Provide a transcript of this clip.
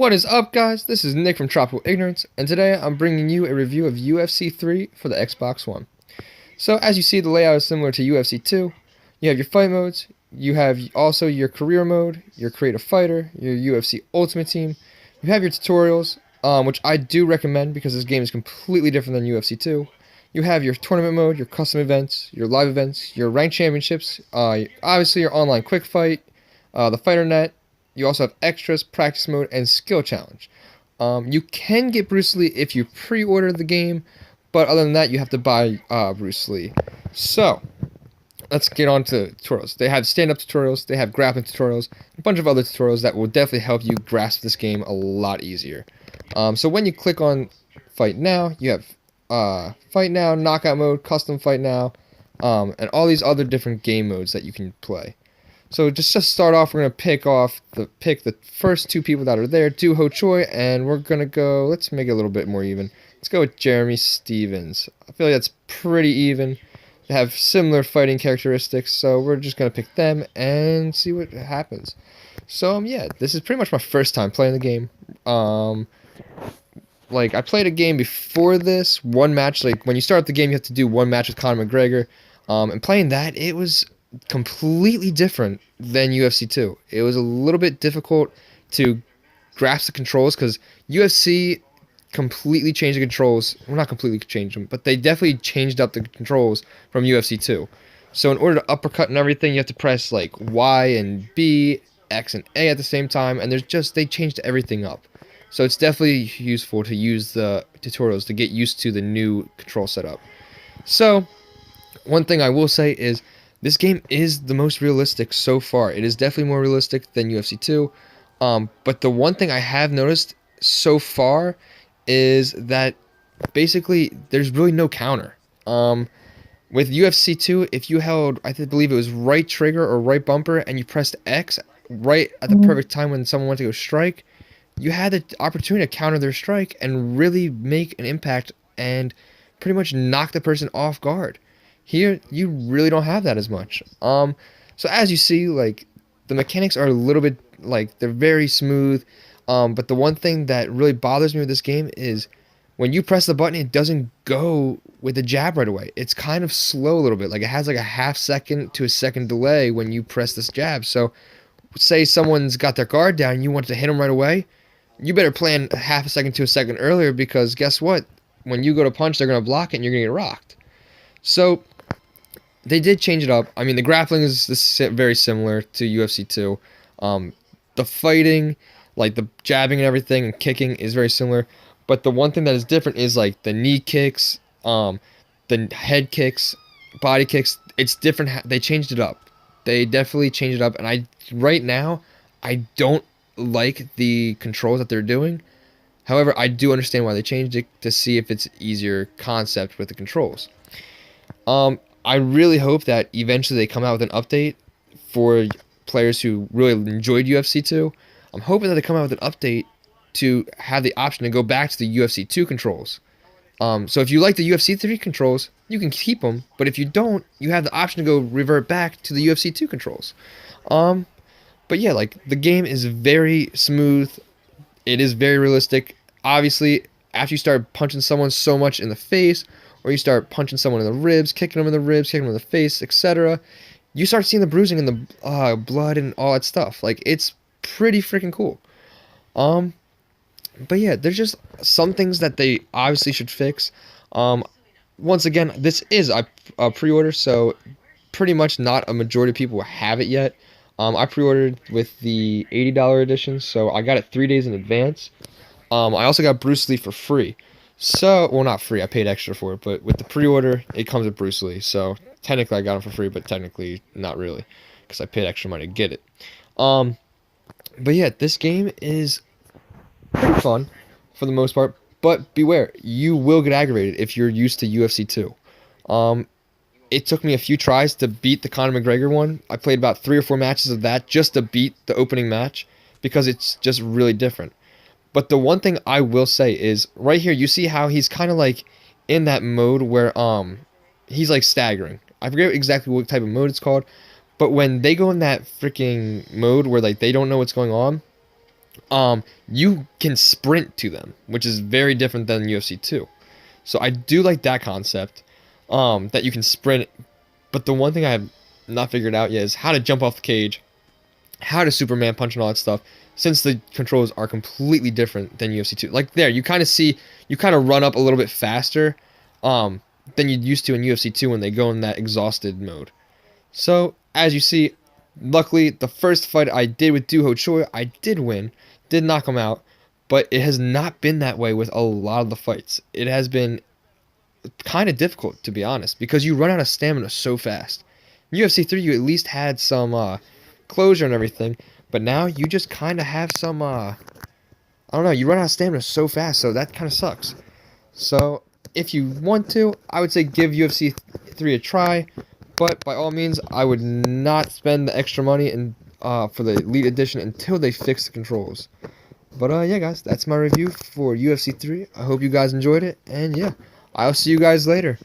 What is up, guys? This is Nick from Tropical Ignorance, and today I'm bringing you a review of UFC 3 for the Xbox One. So, as you see, the layout is similar to UFC 2. You have your fight modes, you have also your career mode, your creative fighter, your UFC Ultimate Team. You have your tutorials, which I do recommend because this game is completely different than UFC 2. You have your tournament mode, your custom events, your live events, your ranked championships, obviously your online quick fight, the fighter net. You also have extras, practice mode, and skill challenge. You can get Bruce Lee if you pre-order the game, but other than that, you have to buy Bruce Lee. So, let's get on to tutorials. They have stand-up tutorials, they have grappling tutorials, a bunch of other tutorials that will definitely help you grasp this game a lot easier. So when you click on Fight Now, you have Fight Now, Knockout Mode, Custom Fight Now, and all these other different game modes that you can play. So just to start off, we're gonna pick the first two people that are there, Do Ho Choi, and we're gonna go. Let's make it a little bit more even. Let's go with Jeremy Stevens. I feel like that's pretty even. They have similar fighting characteristics, so we're just gonna pick them and see what happens. So yeah, this is pretty much my first time playing the game. Like I played a game before this, one match. Like when you start the game, you have to do one match with Conor McGregor, and playing that, it was completely different than UFC 2. It was a little bit difficult to grasp the controls because UFC completely changed the controls. Well, not completely changed them, but they definitely changed up the controls from UFC 2. So in order to uppercut and everything, you have to press like Y and B, X and A at the same time, and they changed everything up. So it's definitely useful to use the tutorials to get used to the new control setup. So one thing I will say is this game is the most realistic so far. It is definitely more realistic than UFC 2. But the one thing I have noticed so far is that basically there's really no counter. With UFC 2, if you held, I believe it was right trigger or right bumper, and you pressed X right at the perfect time when someone went to go strike, you had the opportunity to counter their strike and really make an impact and pretty much knock the person off guard. Here, you really don't have that as much. So as you see, like, the mechanics are a little bit, like, they're very smooth. But the one thing that really bothers me with this game is when you press the button, it doesn't go with the jab right away. It's kind of slow a little bit. Like, it has, like, a half second to a second delay when you press this jab. So, say someone's got their guard down and you want to hit them right away, you better plan a half a second to a second earlier because guess what? When you go to punch, they're going to block it and you're going to get rocked. So they did change it up. I mean, the grappling is very similar to UFC 2. The fighting, like the jabbing and everything and kicking is very similar. But the one thing that is different is like the knee kicks, the head kicks, body kicks. It's different. They changed it up. They definitely changed it up. And right now, I don't like the controls that they're doing. However, I do understand why they changed it to see if it's easier concept with the controls. I really hope that eventually they come out with an update for players who really enjoyed UFC 2. I'm hoping that they come out with an update to have the option to go back to the UFC 2 controls. So if you like the UFC 3 controls, you can keep them. But if you don't, you have the option to go revert back to the UFC 2 controls. But yeah, like the game is very smooth. It is very realistic. Obviously, after you start punching someone so much in the face, or you start punching someone in the ribs, kicking them in the ribs, kicking them in the face, etc., you start seeing the bruising and the blood and all that stuff. Like, it's pretty freaking cool. But yeah, there's just some things that they obviously should fix. Once again, this is a pre-order, so pretty much not a majority of people have it yet. I pre-ordered with the $80 edition, so I got it 3 days in advance. I also got Bruce Lee for free. So, well, not free. I paid extra for it, but with the pre-order, it comes with Bruce Lee. So, technically, I got him for free, but technically, not really, because I paid extra money to get it. But yeah, this game is pretty fun for the most part. But beware, you will get aggravated if you're used to UFC 2. It took me a few tries to beat the Conor McGregor one. I played about 3 or 4 matches of that just to beat the opening match because it's just really different. But the one thing I will say is right here, you see how he's kind of like in that mode where he's like staggering. I forget exactly what type of mode it's called, but when they go in that freaking mode where like they don't know what's going on, you can sprint to them, which is very different than UFC 2. So I do like that concept, that you can sprint. But the one thing I have not figured out yet is how to jump off the cage, how to Superman punch and all that stuff, since the controls are completely different than UFC 2. Like there, you kind of see, you kind of run up a little bit faster, than you used to in UFC 2 when they go in that exhausted mode. So, as you see, luckily, the first fight I did with Doo Ho Choi, I did win, did knock him out, but it has not been that way with a lot of the fights. It has been kind of difficult, to be honest, because you run out of stamina so fast. In UFC 3, you at least had some closure and everything, but now you just kind of have some, I don't know, you run out of stamina so fast, so that kind of sucks. So, if you want to, I would say give UFC 3 a try, but by all means, I would not spend the extra money for the Elite Edition until they fix the controls. But yeah, guys, that's my review for UFC 3. I hope you guys enjoyed it, and yeah, I'll see you guys later.